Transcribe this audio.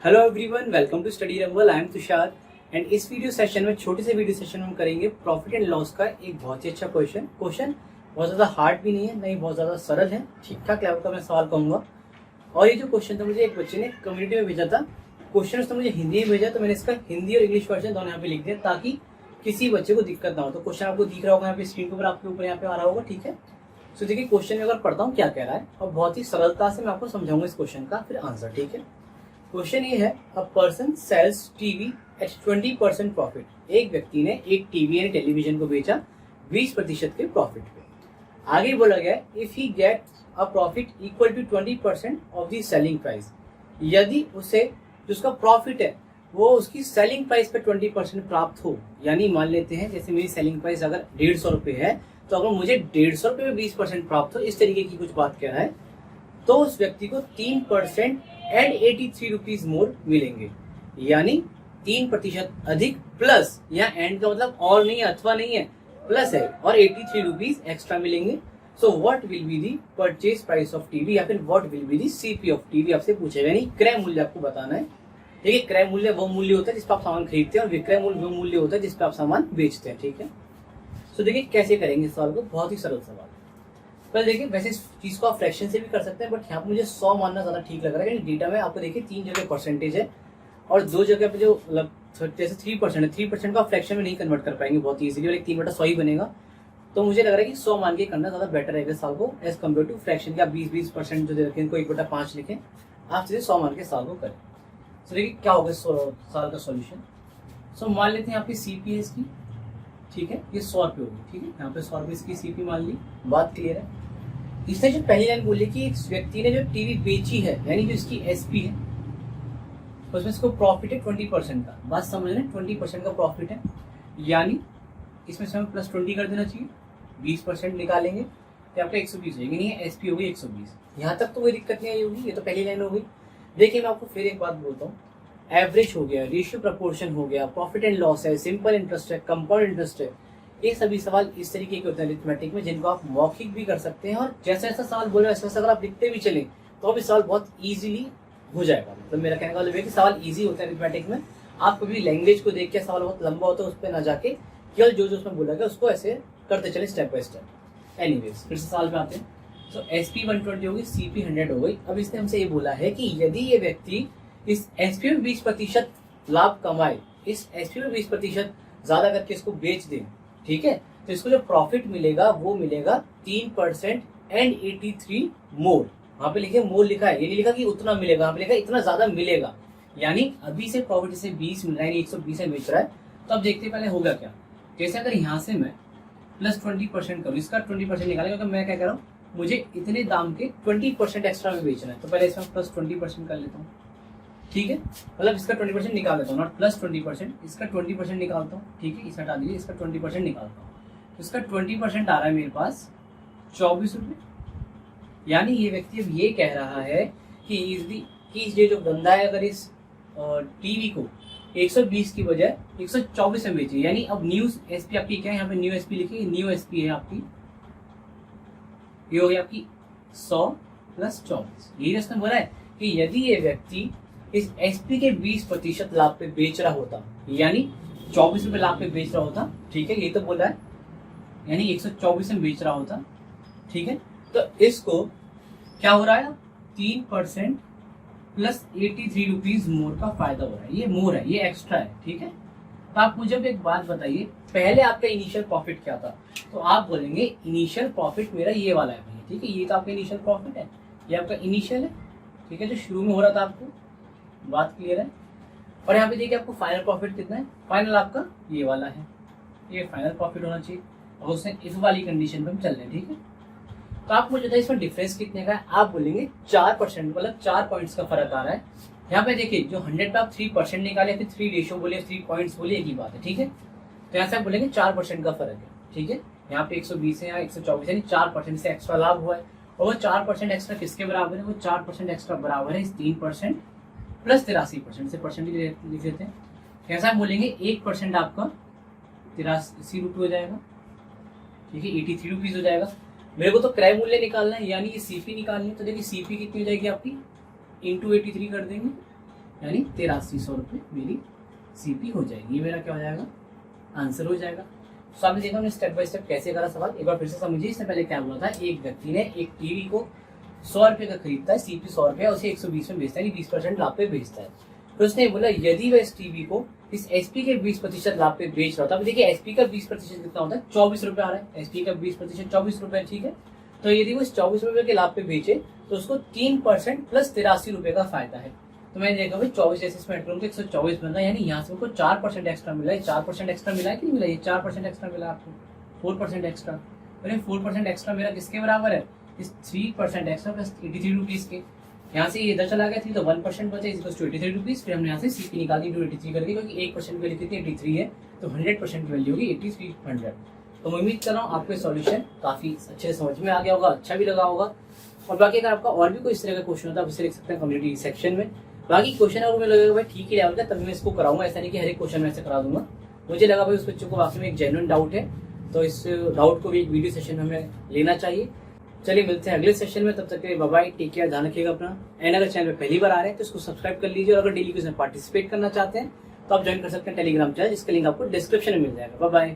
Hello everyone, welcome to Study Rumble. I am Tushar and इस video session में छोटे से वीडियो सेशन में हम करेंगे प्रॉफिट एंड लॉस का एक बहुत ही अच्छा क्वेश्चन बहुत ज़्यादा हार्ड भी नहीं है, नहीं बहुत ज़्यादा सरल है, ठीक ठाक लेवल का मैं सवाल कहूँगा। और ये जो क्वेश्चन था मुझे एक बच्चे ने कम्युनिटी में भेजा था, क्वेश्चन उसने मुझे हिंदी में भेजा, तो मैंने इसका हिंदी और इंग्लिश वर्जन दोनों यहाँ पे लिख दिया ताकि किसी बच्चे को दिक्कत ना हो। तो क्वेश्चन आपको दिख रहा होगा यहाँ पे स्क्रीन के ऊपर, आपके ऊपर यहाँ पे आ रहा होगा, ठीक है। तो देखिए क्वेश्चन में अगर पढ़ता हूँ क्या कह रहा है और बहुत ही सरलता से मैं आपको समझाऊंगा इस क्वेश्चन का फिर आंसर, ठीक है। क्वेश्चन ये है, a person sells TV at 20% profit. एक व्यक्ति ने एक टीवी यानी टेलीविजन को बेचा 20% के प्रॉफिट पे। आगे बोला गया if he get a profit equal to 20% of the selling price. यदि उसे जो उसका प्रॉफिट है वो उसकी सेलिंग प्राइस पे 20% प्राप्त हो, यानी मान लेते हैं जैसे मेरी सेलिंग प्राइस अगर 150 रुपये है, तो अगर मुझे 150 रुपये में 20% प्राप्त हो, इस तरीके की कुछ बात कह रहा है, तो उस व्यक्ति को 3% एंड 83 रुपीज मोर मिलेंगे। यानी 3% अधिक प्लस, यहाँ एंड का मतलब और नहीं है, अथवा नहीं है, प्लस है, और 83 रुपीज एक्स्ट्रा मिलेंगे। So what will be the purchase price of TV या फिर what will be the CP of TV आपसे पूछेगा, यानी क्रय मूल्य आपको बताना है। देखिए क्रय मूल्य वो मूल्य होता है जिस पर आप सामान खरीदते हैं और विक्रय मूल्य वो मूल्य होता है जिस पर आप सामान बेचते हैं, ठीक है। सो देखिए कैसे करेंगे इस सवाल को, बहुत ही सरल सवाल। पर देखिए वैसे इस चीज को आप फ्रैक्शन से भी कर सकते हैं, बट यहाँ पे मुझे 100 मानना ज्यादा ठीक लग रहा है, क्योंकि डेटा में आपको देखिए 3 जगह परसेंटेज है और 2 जगह पे जो मतलब जैसे 3% है, 3% का फ्रैक्शन में नहीं कन्वर्ट कर पाएंगे बहुत इजीली, और एक 3/100 ही बनेगा। तो मुझे लग रहा है कि 100 मान के करना ज्यादा बेटर रहेगा साल को एज कम्पेयर टू फ्रैक्शन के। आप 20% जो दे रखें, इनको 1/5 लिखें, आप सीधे 100 मान के साल को करें। तो देखिए क्या होगा साल का सोल्यूशन। सो मान लेते हैं आपकी सीपी है इसकी, ठीक है, ये 100 रुपये होगी, ठीक है। यहाँ पे 100 रुपये इसकी सीपी मान ली, बात क्लियर है। इसने जो पहली लाइन बोली कि एक व्यक्ति ने जो टीवी बेची है, यानी जो इसकी एसपी है, उसमें इसको प्रॉफिट है 20% का। बात समझ रहे हैं, 20% का प्रॉफिट है, यानी इसमें से हमें प्लस 20 कर देना चाहिए, 20% निकालेंगे तो आपका 120 हो जाएगी, नहीं एसपी होगी 120। यहाँ तक तो कोई दिक्कत नहीं आई होगी, ये तो पहली लाइन हो गई। देखिए मैं आपको फिर एक बात बोलता हूँ, एवरेज हो गया, रेशियो प्रपोर्शन हो गया, प्रॉफिट एंड लॉस है, सिंपल इंटरेस्ट है, कंपाउंड इंटरेस्ट है, ये सभी सवाल इस तरीके के होते हैं अरिथमेटिक में, जिनको आप मौखिक भी कर सकते हैं, और जैसा जैसा सवाल बोले वैसा वैसा अगर आप लिखते भी चले तो भी सवाल बहुत इजीली हो जाएगा। मतलब मेरा कहने का मतलब है कि सवाल इजी होता है अरिथमेटिक में। आप कभी लैंग्वेज को देख के सवाल बहुत लंबा होता है, उस पर ना जाके केवल जो जो उसमें बोला गया उसको ऐसे करते चले स्टेप बाय स्टेप। एनीवेज फिर से सवाल पे आते हैं। तो एसपी 120 होगी, सीपी 100 हो गई। अब इसने हमसे ये बोला है कि यदि ये व्यक्ति इस एसपी में 20% लाभ कमाए, इस एसपी में 20% ज्यादा करके इसको बेच दे, ठीक है, तो इसको जो प्रॉफिट मिलेगा वो मिलेगा 3% एंड 83 मोर। वहां पे लिखे मोर लिखा है, ये नहीं लिखा कि उतना मिलेगा, वहां पे लिखा इतना ज्यादा मिलेगा। यानी अभी से प्रॉफिट से 20 मिल रहा है, 120 में बेच रहा है। तो अब देखते पहले होगा क्या। जैसे अगर यहाँ से मैं प्लस 20% करूँ, इसका 20% निकालेगा, तो मैं क्या कर रहा हूँ, मुझे इतने दाम के 20% एक्स्ट्रा में बेचना है, तो पहले इसमें प्लस 20% कर लेता हूँ, ठीक है। मतलब इसका 20% निकाल देता हूँ, नॉट प्लस 20%, इसका 20% निकालता हूँ, ठीक है, इसे हटा दीजिए, इसका 20% निकालता हूँ, तो इसका 20% आ रहा है मेरे पास 24 रुपये। यानी ये व्यक्ति अब ये कह रहा है कि ये जो बंदा है अगर इस टीवी को 120 की बजाय 124 में बेचे, यानी अब न्यू एसपी आपकी क्या है, यहाँ पे न्यू एसपी लिखिए, न्यू एसपी है आपकी, ये हो गई आपकी 100 प्लस 24। यही रस्म बोला है कि यदि ये व्यक्ति इस एसपी के 20% लाभ पे बेच रहा होता, यानी 24 रुपए लाभ पे बेच रहा होता, ठीक है, ये तो बोला है, यानी 124 में बेच रहा होता, ठीक है, तो इसको क्या हो रहा है, 3% प्लस 83 रुपीज मोर का फायदा हो रहा है। ये मोर है, ये एक्स्ट्रा है, ठीक है। तो आप मुझे एक बात बताइए, पहले आपका इनिशियल प्रॉफिट क्या था, तो आप बोलेंगे इनिशियल प्रॉफिट मेरा ये वाला है भैया, ठीक है, ये तो आपका इनिशियल प्रॉफिट है, ये आपका इनिशियल है, ठीक है, जो शुरू में हो रहा था आपको, बात क्लियर है। और यहाँ पे देखिए आपको फाइनल प्रॉफिट कितना है, फाइनल आपका ये वाला है, ये फाइनल प्रॉफिट होना चाहिए, और उसने इस वाली कंडीशन पे हम चल रहे हैं, ठीक है। तो आप मुझे बताइए इसमें डिफरेंस कितने का है, आप बोलेंगे 4%, मतलब 4 पॉइंट्स का फर्क आ रहा है। यहाँ पे देखिए जो 100 पे आप 3% निकाले, फिर 3 रेशियो बोले, 3 पॉइंट्स बोले, एक ही बात है, ठीक है। तो यहाँ से आप बोलेंगे 4% का फर्क है, ठीक है। यहाँ पे 120 है, यहाँ 124 है, 4% से एक्स्ट्रा लाभ हुआ है, और वो 4% एक्स्ट्रा किसके बराबर है, वो 4% एक्स्ट्रा बराबर है इस 3% प्लस 83% से परसेंट लिख देते हैं। कैसा बोलेंगे 1% आपका 83 रुपये हो जाएगा, ठीक है, 83 रुपीज हो जाएगा। मेरे को तो क्रय मूल्य निकालना है, यानी ये सीपी निकालनी है, तो देखिए सीपी कितनी हो जाएगी आपकी, इंटू 83 कर देंगे, यानी 8300 रुपये मेरी सीपी हो जाएगी। ये मेरा क्या हो जाएगा, आंसर हो जाएगा। तो आपने देखा हमने स्टेप बाय स्टेप कैसे करा सवाल, एक बार फिर से समझिए। इससे पहले क्या बोला था, एक व्यक्ति ने एक टीवी को 100 रुपये का खरीदता है, सीपी 100 रुपये, उसे 120 में बेचता है, 20% लाभ पे बेचता है। तो उसने बोला यदि वह इस टीवी को इस एसपी के 20% लाभ पे बेच रहा था। देखिए एसपी का 20% कितना होता है, 24 रुपये आ रहा है। एसपी का 20% 24 रुपये, ठीक है। तो यदि वो इस 24 रुपये के लाभ पे बेचे तो उसको 3% प्लस 83 रुपये का फायदा है। तो मैंने देखा भाई 24 ऐसे इसमें ऐड करूँ तो 124 बन रहा है, यानी यहाँ से उनको 4% एक्स्ट्रा मिला है। 4% एक्स्ट्रा मिला है कि नहीं मिला, ये 4% एक्स्ट्रा मिला आपको, 4% एक्स्ट्रा। अरे 4% एक्स्ट्रा मेरा किसके बराबर है, इस 3% एक्स्ट्रा प्लस 83 रुपीज़ के। यहाँ से ये इधर चला गया थी तो 1% बचा, इसको 83 रुपीज़। फिर हमने यहाँ से सीपी निकाली 283 करके, क्योंकि 1% की वैल्यू कितनी 83 है, तो 100% की वैल्यू होगी 8300। तो मैं उम्मीद कर रहा हूँ आपको सॉल्यूशन काफ़ी अच्छे से समझ में आ गया होगा, अच्छा भी लगा होगा। और बाकी अगर आपका और भी कोई इस तरह का क्वेश्चन होता है आप इसे लिख सकते हैं कम्युनिटी सेक्शन में। बाकी क्वेश्चन अगर मुझे लगेगा भाई ठीक ही लेवल का तभी मैं इसको कराऊंगा, ऐसा नहीं कि हर एक क्वेश्चन में ऐसे करा दूंगा। मुझे लगा भाई उस बच्चों को वाकई में एक जेन्युइन डाउट है, तो इस डाउट को भी एक वीडियो सेशन में हमें लेना चाहिए। चलिए मिलते हैं अगले सेशन में, तब तक के लिए बाय बाय, टेक केयर, ध्यान रखिएगा अपना। एंड अगर चैनल में पहली बार आ रहे हैं तो इसको सब्सक्राइब कर लीजिए, और अगर डेली क्विज में पार्टिसिपेट करना चाहते हैं तो आप ज्वाइन कर सकते हैं टेलीग्राम चैनल, जिसका लिंक आपको डिस्क्रिप्शन में मिल जाएगा। Bye bye.